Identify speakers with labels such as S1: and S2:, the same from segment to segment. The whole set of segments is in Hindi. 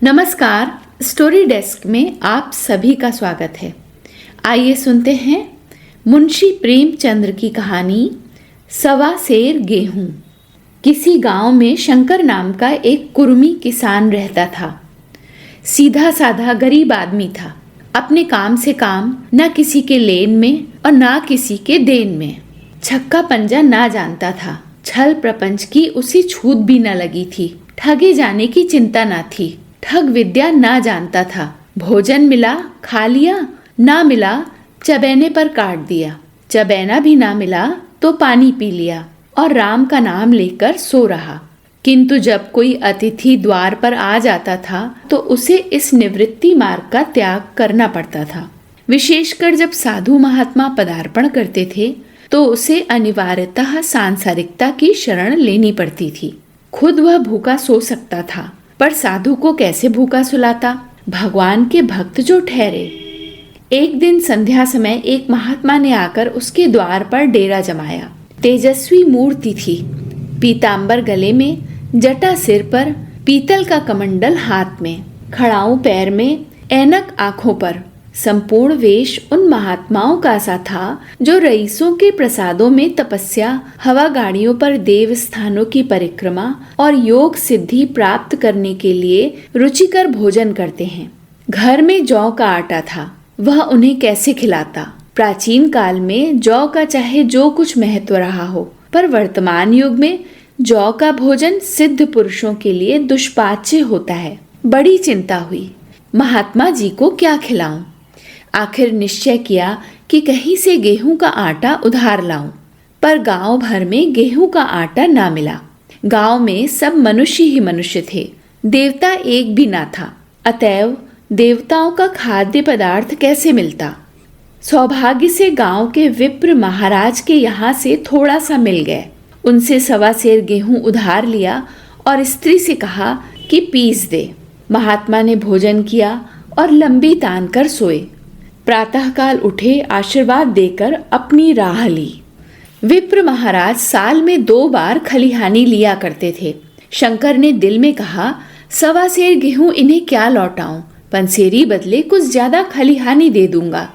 S1: नमस्कार, स्टोरी डेस्क में आप सभी का स्वागत है। आइए सुनते हैं मुंशी प्रेमचंद्र की कहानी सवा सेर गेहूं। किसी गांव में शंकर नाम का एक कुर्मी किसान रहता था। सीधा साधा गरीब आदमी था। अपने काम से काम, ना किसी के लेन में और ना किसी के देन में। छक्का पंजा ना जानता था। छल प्रपंच की उसे छूत भी न लगी थी। ठगे जाने की चिंता ना थी। ठग विद्या ना जानता था। भोजन मिला खा लिया, ना मिला चबैने पर काट दिया। चबैना भी ना मिला तो पानी पी लिया और राम का नाम लेकर सो रहा। किंतु जब कोई अतिथि द्वार पर आ जाता था तो उसे इस निवृत्ति मार्ग का त्याग करना पड़ता था। विशेषकर जब साधु महात्मा पदार्पण करते थे तो उसे अनिवार्यतः सांसारिकता की शरण लेनी पड़ती थी। खुद वह भूखा सो सकता था, पर साधु को कैसे भूखा सुलाता? भगवान के भक्त जो ठहरे। एक दिन संध्या समय एक महात्मा ने आकर उसके द्वार पर डेरा जमाया। तेजस्वी मूर्ति थी। पीतांबर गले में, जटा सिर पर, पीतल का कमंडल हाथ में, खड़ाऊ पैर में, ऐनक आंखों पर। संपूर्ण वेश उन महात्माओं का सा था जो रईसों के प्रसादों में तपस्या, हवा गाड़ियों पर देव स्थानों की परिक्रमा और योग सिद्धि प्राप्त करने के लिए रुचिकर भोजन करते हैं। घर में जौ का आटा था, वह उन्हें कैसे खिलाता? प्राचीन काल में जौ का चाहे जो कुछ महत्व रहा हो, पर वर्तमान युग में जौ का भोजन सिद्ध पुरुषों के लिए दुष्पाच्य होता है। बड़ी चिंता हुई, महात्मा जी को क्या खिलाऊं? आखिर निश्चय किया कि कहीं से गेहूं का आटा उधार लाऊं, पर गांव भर में गेहूं का आटा ना मिला। गांव में सब मनुष्य ही मनुष्य थे, देवता एक भी ना था। अतएव देवताओं का खाद्य पदार्थ कैसे मिलता? सौभाग्य से गांव के विप्र महाराज के यहाँ से थोड़ा सा मिल गए। उनसे सवा सेर गेहूं उधार लिया और स्त्री से कहा कि पीस दे। महात्मा ने भोजन किया और लंबी तान कर सोए। प्रातःकाल उठे, आशीर्वाद देकर अपनी राह ली। विप्र महाराज साल में 2 बार खलिहानी लिया करते थे। शंकर ने दिल में कहा, सवा सेर गेहूं इन्हें क्या लौटाऊं, पंसेरी बदले कुछ ज्यादा खलिहानी दे दूंगा।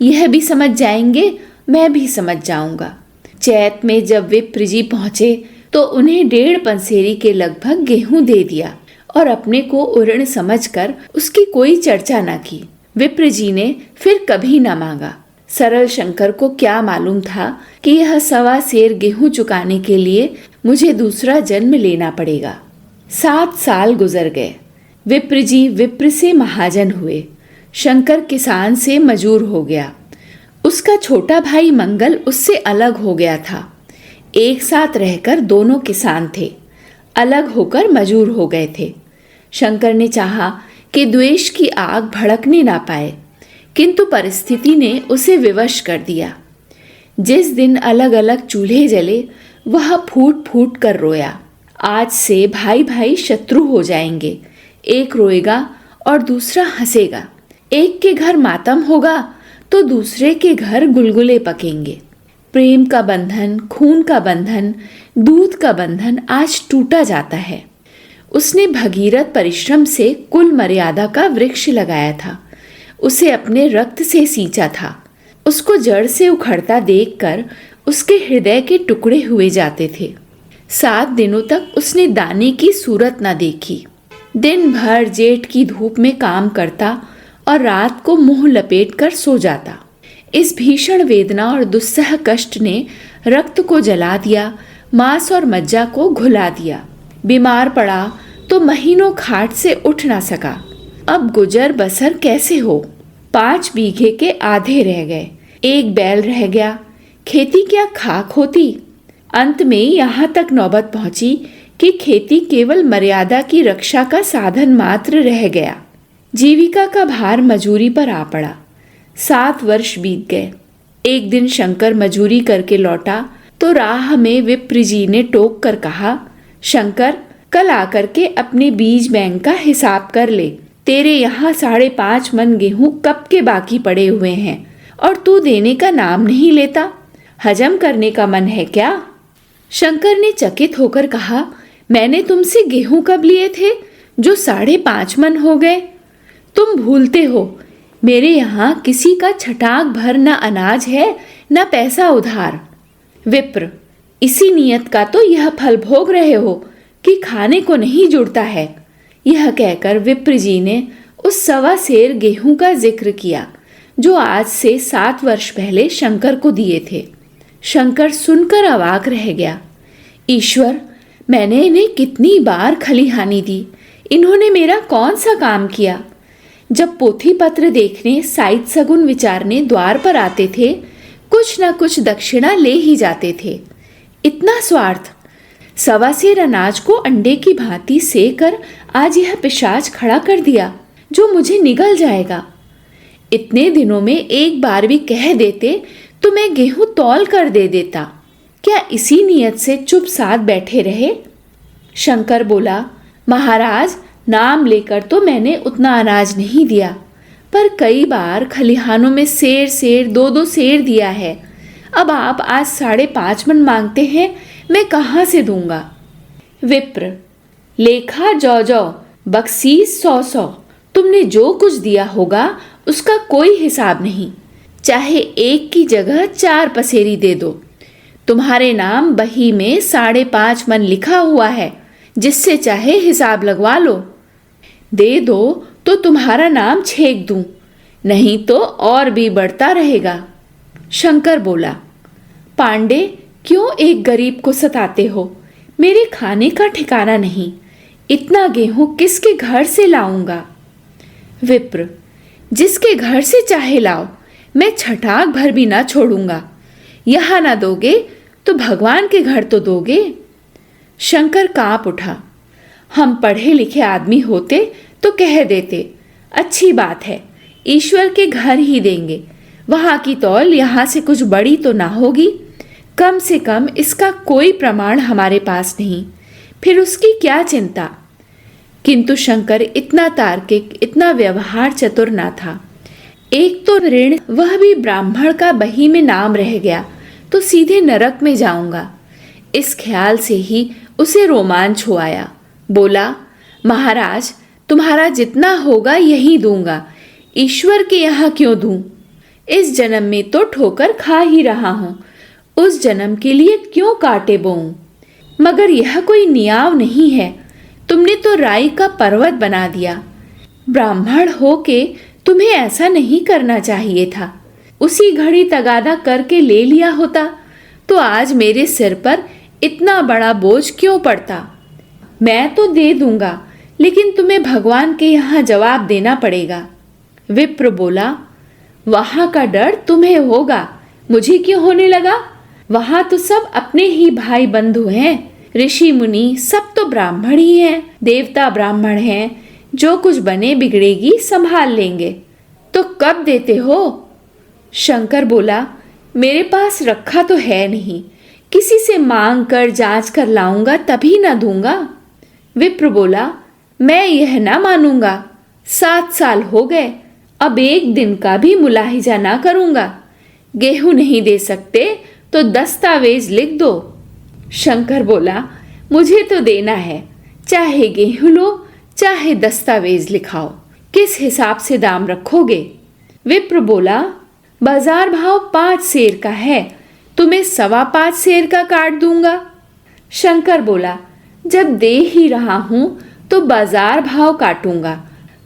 S1: यह भी समझ जाएंगे, मैं भी समझ जाऊंगा। चैत में जब विप्र जी पहुंचे तो उन्हें 1.5 पंसेरी के लगभग गेहूं दे दिया और अपने को उऋण समझकर उसकी कोई चर्चा न की। विप्र जी ने फिर कभी न मांगा। सरल शंकर को क्या मालूम था कि यह सवा सेर गेहूं चुकाने के लिए मुझे दूसरा जन्म लेना पड़ेगा। 7 साल गुजर गए। विप्र जी विप्र से महाजन हुए। शंकर किसान से मजूर हो गया। उसका छोटा भाई मंगल उससे अलग हो गया था। एक साथ रहकर दोनों किसान थे, अलग होकर मजूर हो गए थे। शंकर ने चाहा कि द्वेष की आग भड़कने ना पाए, किंतु परिस्थिति ने उसे विवश कर दिया। जिस दिन अलग अलग चूल्हे जले, वह फूट फूट कर रोया। आज से भाई भाई शत्रु हो जाएंगे। एक रोएगा और दूसरा हंसेगा। एक के घर मातम होगा तो दूसरे के घर गुलगुले पकेंगे। प्रेम का बंधन, खून का बंधन, दूध का बंधन आज टूटा जाता है। उसने भगीरथ परिश्रम से कुल मर्यादा का वृक्ष लगाया था। उसे अपने रक्त से सींचा था। उसको जड़ से उखड़ता देखकर उसके हृदय के टुकड़े हुए जाते थे। 7 दिनों तक उसने दाने की सूरत न देखी। दिन भर जेठ की धूप में काम करता और रात को मुंह लपेट कर सो जाता। इस भीषण वेदना और दुस्सह कष्ट ने रक्त को जला दिया, मांस और मज्जा को घुला दिया। बीमार पड़ा तो महीनों खाट से उठ ना सका। अब गुजर बसर कैसे हो? 5 बीघे के आधे रह गए। 1 बैल रह गया। खेती क्या खाक होती? अंत में यहाँ तक नौबत पहुंची कि खेती केवल मर्यादा की रक्षा का साधन मात्र रह गया। जीविका का भार मजूरी पर आ पड़ा। 7 वर्ष बीत गए। एक दिन शंकर मजूरी करके लौटा तो राह में विप्र जी ने टोक कर कहा, शंकर, कल आकर के अपने बीज बैंक का हिसाब कर ले। तेरे यहाँ 5.5 मन गेहूं कब के बाकी पड़े हुए हैं और तू देने का नाम नहीं लेता। हजम करने का मन है क्या? शंकर ने चकित होकर कहा, मैंने तुमसे गेहूं कब लिए थे? जो 5.5 मन हो गए। तुम भूलते हो मेरे यहाँ किसी का छटाक भर न अनाज है न पैसा उधार। विप्र, इसी नियत का तो यह फल भोग रहे हो कि खाने को नहीं जुड़ता है। यह कहकर विप्र जी ने उस 1.25 सेर गेहूं का जिक्र किया जो आज से 7 वर्ष पहले शंकर को दिए थे। शंकर सुनकर अवाक रह गया। ईश्वर, मैंने इन्हें कितनी बार खलिहानी दी, इन्होंने मेरा कौन सा काम किया। जब पोथी पत्र देखने साइत सगुन विचारने द्वार पर आते थे, कुछ न कुछ दक्षिणा ले ही जाते थे। इतना स्वार्थ! 1.25 सेर अनाज को अंडे की भांति सेकर आज यह पिशाच खड़ा कर दिया जो मुझे निगल जाएगा। इतने दिनों में एक बार भी कह देते तो मैं गेहूं तौल कर दे देता। क्या इसी नियत से चुप साथ बैठे रहे? शंकर बोला, महाराज, नाम लेकर तो मैंने उतना अनाज नहीं दिया, पर कई बार खलिहानों में सेर सेर 2-2 सेर दिया है। अब आप आज 5.5 मन मांगते हैं, मैं कहाँ से दूंगा? विप्र, लेखा जौ बख्शीस 100 तुमने जो कुछ दिया होगा उसका कोई हिसाब नहीं। चाहे 1 की जगह 4 पसेरी दे दो। तुम्हारे नाम बही में 5.5 मन लिखा हुआ है, जिससे चाहे हिसाब लगवा लो। दे दो तो तुम्हारा नाम छेक दूं, नहीं तो और भी बढ़ता रहेगा। शंकर बोला, पांडे, क्यों एक गरीब को सताते हो? मेरे खाने का ठिकाना नहीं, इतना गेहूं किसके घर से लाऊंगा? विप्र, जिसके घर से चाहे लाओ, मैं छटाक भर भी ना छोड़ूंगा। यहां ना दोगे तो भगवान के घर तो दोगे। शंकर कांप उठा। हम पढ़े लिखे आदमी होते तो कह देते, अच्छी बात है, ईश्वर के घर ही देंगे। वहां की तौल यहां से कुछ बड़ी तो ना होगी। कम से कम इसका कोई प्रमाण हमारे पास नहीं, फिर उसकी क्या चिंता। किंतु शंकर इतना तार्किक, इतना व्यवहार चतुर ना था। एक तो ऋण, वह भी ब्राह्मण का बही में नाम रह गया तो सीधे नरक में जाऊंगा। इस ख्याल से ही उसे रोमांच हो आया। बोला, महाराज, तुम्हारा जितना होगा यही दूंगा, ईश्वर के यहाँ क्यों दूं? इस जन्म में तो ठोकर खा ही रहा हूं, उस जन्म के लिए क्यों कांटे बोऊं? मगर यह कोई नियाव नहीं है, तुमने तो राई का पर्वत बना दिया। ब्राह्मण होके तुम्हें ऐसा नहीं करना चाहिए था। उसी घड़ी तगादा करके ले लिया होता तो आज मेरे सिर पर इतना बड़ा बोझ क्यों पड़ता? मैं तो दे दूंगा, लेकिन तुम्हें भगवान के यहाँ जवाब देना पड़ेगा। विप्र बोला, वहां का डर तुम्हें होगा, मुझे क्यों होने लगा? वहां तो सब अपने ही भाई बंधु हैं, ऋषि मुनि सब तो ब्राह्मण ही हैं, देवता ब्राह्मण हैं, जो कुछ बने बिगड़ेगी संभाल लेंगे। तो कब देते हो? शंकर बोला, मेरे पास रखा तो है नहीं, किसी से मांग कर जांच कर लाऊंगा तभी ना दूंगा। विप्र बोला, मैं यह ना मानूंगा। 7 साल हो गए, अब एक दिन का भी मुलाहिजा ना करूंगा। गेहूं नहीं दे सकते तो दस्तावेज लिख दो। शंकर बोला, मुझे तो देना है, चाहे गेहूं लो चाहे दस्तावेज लिखाओ। किस हिसाब से दाम रखोगे? विप्र बोला, बाजार भाव 5 सेर का है, तुम्हें 5.25 सेर का काट दूंगा। शंकर बोला, जब दे ही रहा हूं तो बाजार भाव काटूंगा,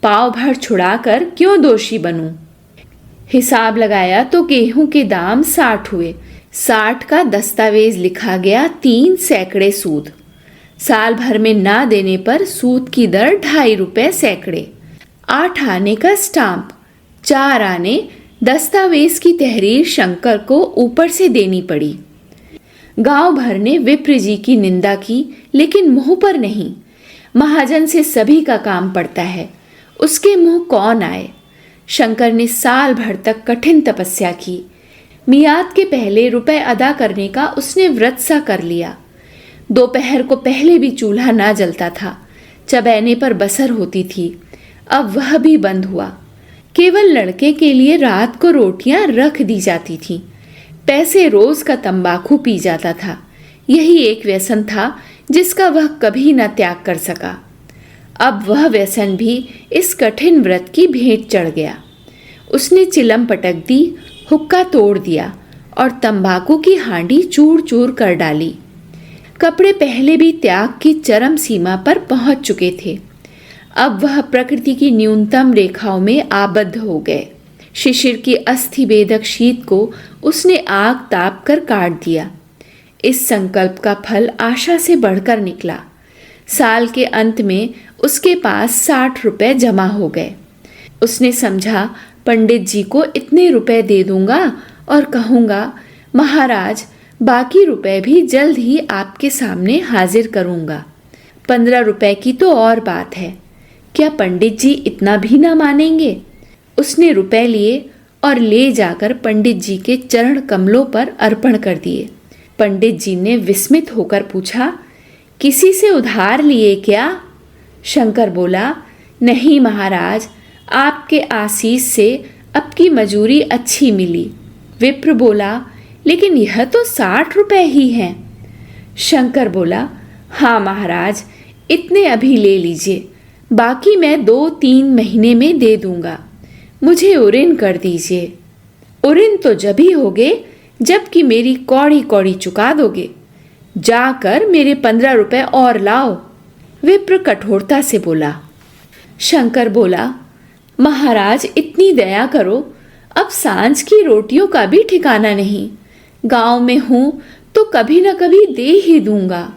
S1: पाव भर छुड़ाकर क्यों दोषी बनूं? हिसाब लगाया तो गेहूं के दाम 60 हुए। 60 का दस्तावेज लिखा गया 3 सैकड़े सूद। साल भर में ना देने पर सूद की दर 2.5 रुपए सैकड़े। 8 आने का स्टाम्प, 4 आने दस्तावेज की तहरीर शंकर को ऊपर से देनी पड़ी। गांव भर ने विप्र जी की निंदा की, लेकिन मुंह पर नहीं। महाजन से सभी का काम पड़ता है, उसके मुंह कौन आए। शंकर ने साल भर तक कठिन तपस्या की। मियाद के पहले रुपए अदा करने का उसने व्रत सा कर लिया। दोपहर को पहले भी चूल्हा ना जलता था, चबैने पर बसर होती थी, अब वह भी बंद हुआ। केवल लड़के के लिए रात को रोटियां रख दी जाती थीं। पैसे रोज का तंबाकू पी जाता था, यही एक व्यसन था जिसका वह कभी न त्याग कर सका। अब वह व्यसन भी इस कठिन व्रत की भेंट चढ़ गया। उसने चिलम पटक दी, हुक्का तोड़ दिया और तंबाकू की हांडी चूर चूर कर डाली। कपड़े पहले भी त्याग की चरम सीमा पर पहुंच चुके थे। अब वह प्रकृति की न्यूनतम रेखाओं में आबद्ध हो गए। शिशिर की अस्थि वेदक शीत को उसने आग ताप कर काट दिया। इस संकल्प का फल आशा से बढ़कर निकला। साल के अंत में उसके पास 60 रुपए जमा हो गए। उसने समझा, पंडित जी को इतने रुपए दे दूंगा और कहूंगा, महाराज बाकी रुपए भी जल्द ही आपके सामने हाजिर करूंगा। 15 रुपए की तो और बात है, क्या पंडित जी इतना भी ना मानेंगे? उसने रुपए लिए और ले जाकर पंडित जी के चरण कमलों पर अर्पण कर दिए। पंडित जी ने विस्मित होकर पूछा, किसी से उधार लिए क्या? शंकर बोला, नहीं महाराज, आपके आशीष से अब की मजूरी अच्छी मिली। विप्र बोला, लेकिन यह तो 60 रुपए ही हैं। शंकर बोला, हाँ महाराज, इतने अभी ले लीजिए, बाकी मैं 2-3 महीने में दे दूंगा। मुझे उरिन कर दीजिए। उरिन तो जब ही होगे जबकि मेरी कौड़ी कौड़ी चुका दोगे। जाकर मेरे 15 रुपए और लाओ। विप्र कठोरता से बोला। शंकर बोला, महाराज इतनी दया करो, अब सांझ की रोटियों का भी ठिकाना नहीं। गांव में हूं तो कभी न कभी दे ही दूंगा।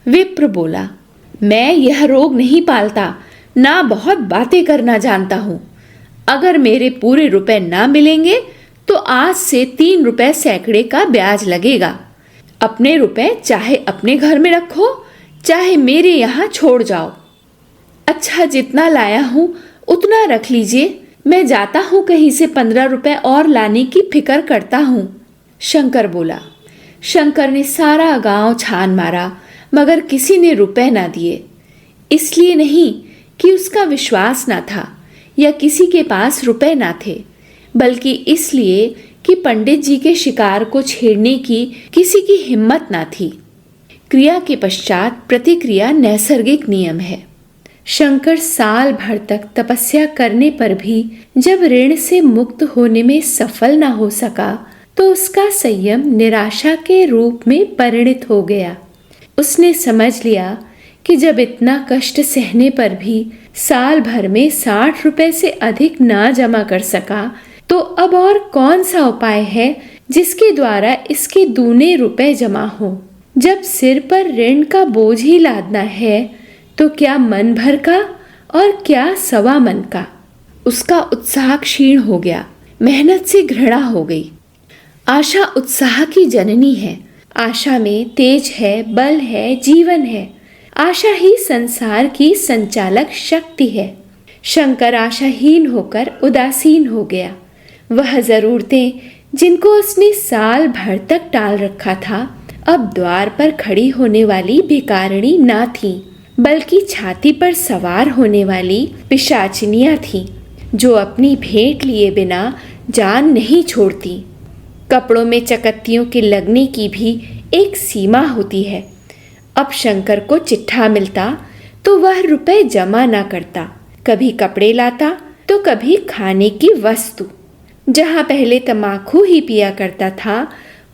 S1: विप्र बोला, मैं यह रोग नहीं पालता, ना बहुत बातें करना जानता हूं। अगर मेरे पूरे रुपए ना मिलेंगे तो आज से 3 रुपए सैकड़े का ब्याज लगेगा। अपने रुपए चाहे अपने घर में रखो, चाहे मेरे यहाँ छोड़ जाओ। अच्छा, जितना लाया हूं उतना रख लीजिए, मैं जाता हूं कहीं से 15 रुपए और लाने की फिक्र करता हूं। शंकर बोला। शंकर ने सारा गांव छान मारा, मगर किसी ने रुपए ना दिए। इसलिए नहीं कि उसका विश्वास ना था या किसी के पास रुपए ना थे, बल्कि इसलिए कि पंडित जी के शिकार को छेड़ने की किसी की हिम्मत ना थी। क्रिया के पश्चात प्रतिक्रिया नैसर्गिक नियम है। शंकर साल भर तक तपस्या करने पर भी जब ऋण से मुक्त होने में सफल ना हो सका तो उसका संयम निराशा के रूप में परिणित हो गया। उसने समझ लिया कि जब इतना कष्ट सहने पर भी साल भर में 60 रुपए से अधिक ना जमा कर सका, तो अब और कौन सा उपाय है जिसके द्वारा इसके दूने रुपए जमा हो। जब सिर पर ऋण का बोझ ही लादना है तो क्या मन भर का और क्या सवा मन का। उसका उत्साह क्षीण हो गया, मेहनत से घृणा हो गई। आशा उत्साह की जननी है। आशा में तेज है, बल है, जीवन है। आशा ही संसार की संचालक शक्ति है। शंकर आशाहीन होकर उदासीन हो गया। वह जरूरतें जिनको उसने साल भर तक टाल रखा था, अब द्वार पर खड़ी होने वाली भिखारिणी ना थी, बल्कि छाती पर सवार होने वाली पिशाचिनियां थीं, जो अपनी भेंट लिए बिना जान नहीं छोड़ती। कपड़ों में चकत्तियों के लगने की भी एक सीमा होती है। अब शंकर को चिट्ठा मिलता तो वह रुपए जमा ना करता। कभी कपड़े लाता तो कभी खाने की वस्तु। जहाँ पहले तम्बाकू ही पिया करता था,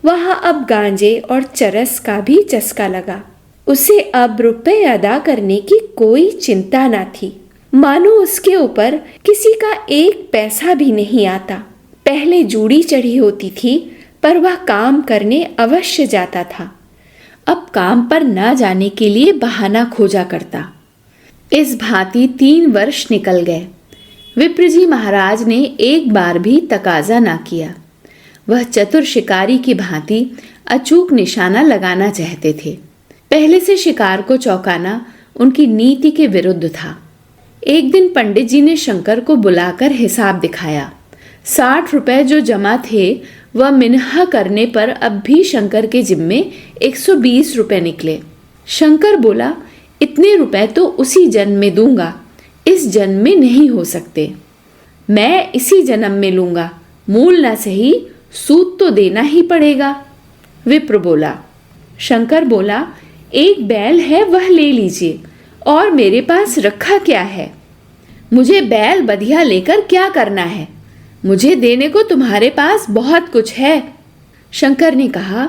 S1: वहाँ अब गांजे और चरस का भी चस्का लगा। उसे अब रुपए अदा करने की कोई चिंता ना थी, मानो उसके ऊपर किसी का एक पैसा भी नहीं आता। पहले जूड़ी चढ़ी होती थी, पर वह काम करने अवश्य जाता था। अब काम पर ना जाने के लिए बहाना खोजा करता। इस भांति 3 वर्ष निकल गए। विप्र जी महाराज ने एक बार भी तकाजा ना किया। वह चतुर शिकारी की भांति अचूक निशाना लगाना चाहते थे। पहले से शिकार को चौंकाना उनकी नीति के विरुद्ध था। एक दिन पंडित जी ने शंकर को बुलाकर हिसाब दिखाया। 60 रुपए जो जमा थे वह मिन्हा करने पर अब भी शंकर के जिम्मे 120 रुपए निकले। शंकर बोला, इतने रुपए तो उसी जन्म में दूंगा, इस जन्म में नहीं हो सकते। मैं इसी जन्म में लूंगा, मूल ना सही सूद तो देना ही पड़ेगा। विप्र बोला। शंकर बोला, एक बैल है वह ले लीजिए और मेरे पास रखा क्या है? मुझे बैल बधिया लेकर क्या करना है? मुझे देने को तुम्हारे पास बहुत कुछ है। शंकर ने कहा,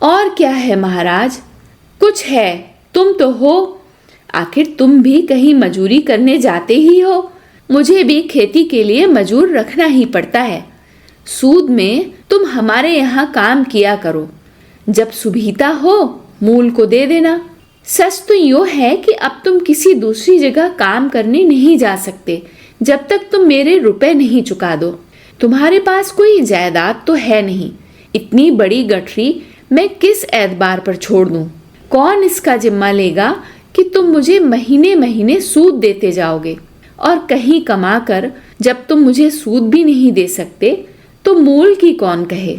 S1: और क्या है महाराज? कुछ है, तुम तो हो। आखिर तुम भी कहीं मजूरी करने जाते ही हो। मुझे भी खेती के लिए मजूर रखना ही पड़ता है। सूद में तुम हमारे यहाँ काम किया करो। जब सुबीता हो मूल को दे देना। सच तो यो है कि अब तुम किसी दूसरी जगह काम करने नहीं जा सकते जब तक तुम मेरे रुपए नहीं चुका दो। तुम्हारे पास कोई जायदाद तो है नहीं। इतनी बड़ी गठरी मैं किस एतबार पर छोड़ दूं? कौन इसका जिम्मा लेगा कि तुम मुझे महीने महीने सूद देते जाओगे? और कहीं कमा कर जब तुम मुझे सूद भी नहीं दे सकते तो मूल की कौन कहे?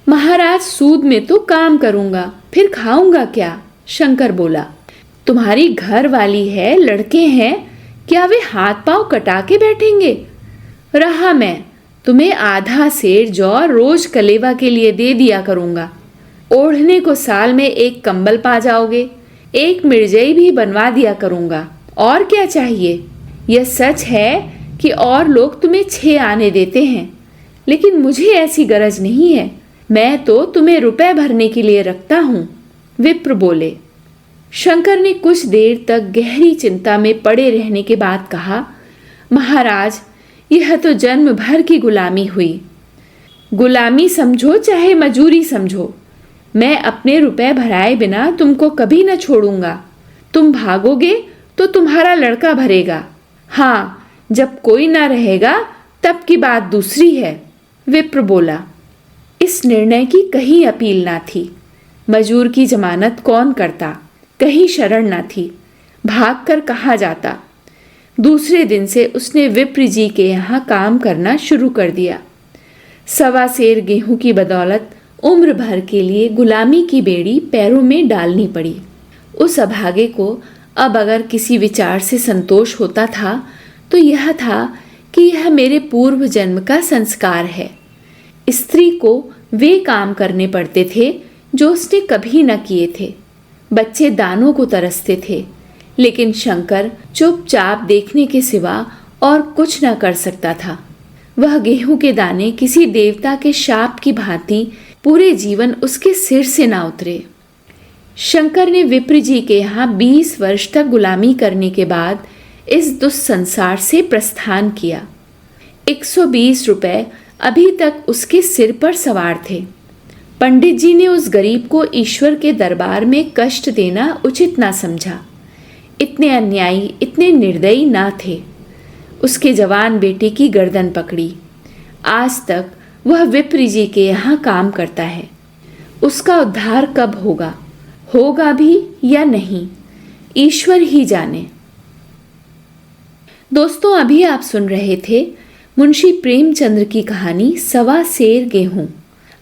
S1: महाराज, सूद में तो काम करूंगा, फिर खाऊंगा क्या? शंकर बोला। तुम्हारी घर वाली है, लड़के हैं, क्या वे हाथ पांव कटा के बैठेंगे? रहा मैं तुम्हें आधा सेर जौ रोज कलेवा के लिए दे दिया करूंगा। ओढ़ने को साल में एक कंबल पा जाओगे, एक मिर्जई भी बनवा दिया करूंगा। और क्या चाहिए? यह सच है कि और लोग तुम्हें 6 आने देते हैं, लेकिन मुझे ऐसी गरज नहीं है। मैं तो तुम्हें रुपए भरने के लिए रखता हूं। विप्र बोले। शंकर ने कुछ देर तक गहरी चिंता में पड़े रहने के बाद कहा, महाराज, यह तो जन्म भर की गुलामी हुई। गुलामी समझो चाहे मजूरी समझो, मैं अपने रुपए भराए बिना तुमको कभी न छोड़ूंगा। तुम भागोगे तो तुम्हारा लड़का भरेगा। हाँ, जब कोई ना रहेगा तब की बात दूसरी है। विप्र बोला। इस निर्णय की कहीं अपील ना थी। मजूर की जमानत कौन करता? कहीं शरण ना थी। भागकर कहाँ जाता? दूसरे दिन से उसने विप्र जी के यहाँ काम करना शुरू कर दिया। 1.25 सेर गेहूं की बदौलत उम्र भर के लिए गुलामी की बेड़ी पैरों में डालनी पड़ी। उस अभागे को अब अगर किसी विचार से संतोष होता था तो यह था कि यह मेरे पूर्व जन्म का संस्कार है। स्त्री को वे काम करने पड़ते थे जो उसने कभी न किए थे। बच्चे दानों को तरसते थे, लेकिन शंकर चुपचाप देखने के सिवा और कुछ न कर सकता था। वह गेहूं के दाने किसी देवता के शाप की भांति पूरे जीवन उसके सिर से ना उतरे। शंकर ने विप्र जी के यहाँ 20 वर्ष तक गुलामी करने के बाद इस दुस्संसार से प्रस्थान किया। 120 रुपए अभी तक उसके सिर पर सवार थे। पंडित जी ने उस गरीब को ईश्वर के दरबार में कष्ट देना उचित ना समझा। इतने अन्यायी, इतने निर्दयी ना थे। उसके जवान बेटे की गर्दन पकड़ी। आज तक वह विप्र जी के यहाँ काम करता है। उसका उद्धार कब होगा? होगा भी या नहीं, ईश्वर ही जाने। दोस्तों, अभी आप सुन रहे थे मुंशी प्रेमचंद्र की कहानी 1.25 सेर गेहूं।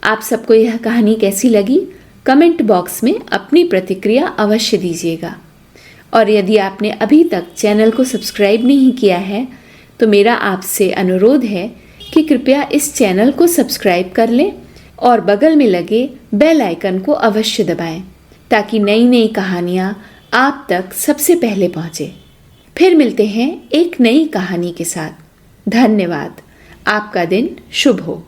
S1: आप सबको यह कहानी कैसी लगी? कमेंट बॉक्स में अपनी प्रतिक्रिया अवश्य दीजिएगा। और यदि आपने अभी तक चैनल को सब्सक्राइब नहीं किया है तो मेरा आपसे अनुरोध है कि कृपया इस चैनल को सब्सक्राइब कर लें और बगल में लगे बेल आइकन को अवश्य दबाएं ताकि नई नई कहानियाँ आप तक सबसे पहले पहुँचे। फिर मिलते हैं एक नई कहानी के साथ। धन्यवाद। आपका दिन शुभ हो।